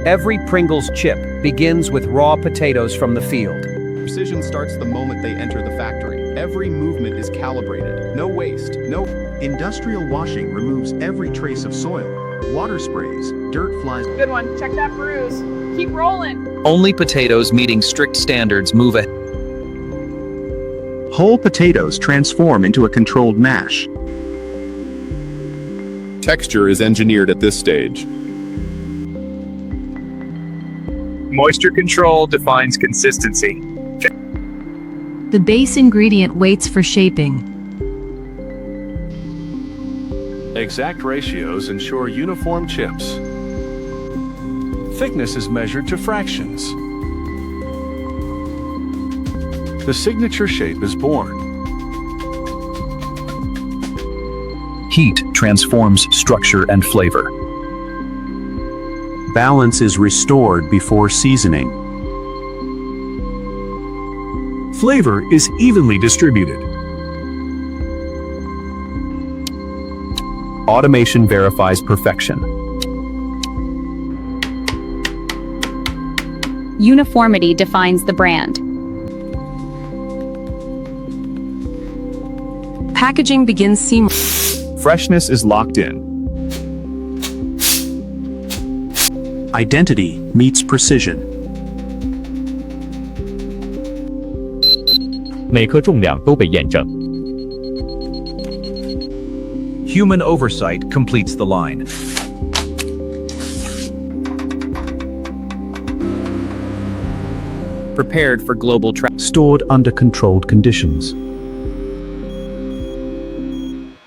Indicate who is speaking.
Speaker 1: Every Pringles chip begins with raw potatoes from the field.
Speaker 2: Precision starts the moment they enter the factory. Every movement is calibrated. No waste, no...
Speaker 3: Industrial washing removes every trace of soil. Water sprays, dirt flies.
Speaker 4: Good one. Check that bruise. Keep rolling.
Speaker 5: Only potatoes meeting strict standards move ahead.
Speaker 3: Whole potatoes transform into a controlled mash.
Speaker 6: Texture is engineered at this stage.
Speaker 7: Moisture control defines consistency.
Speaker 8: The base ingredient waits for shaping.
Speaker 9: Exact ratios ensure uniform chips. Thickness is measured to fractions. The signature shape is born.
Speaker 5: Heat transforms structure and flavor.
Speaker 10: Balance is restored before seasoning.
Speaker 11: Flavor is evenly distributed.
Speaker 5: Automation verifies perfection.
Speaker 12: Uniformity defines the brand.
Speaker 8: Packaging begins seamless.
Speaker 11: Freshness is locked in.
Speaker 10: Identity meets precision.
Speaker 13: 每颗重量都被验证。
Speaker 1: Human oversight completes the line.
Speaker 5: Prepared for global travel.
Speaker 10: Stored under controlled conditions.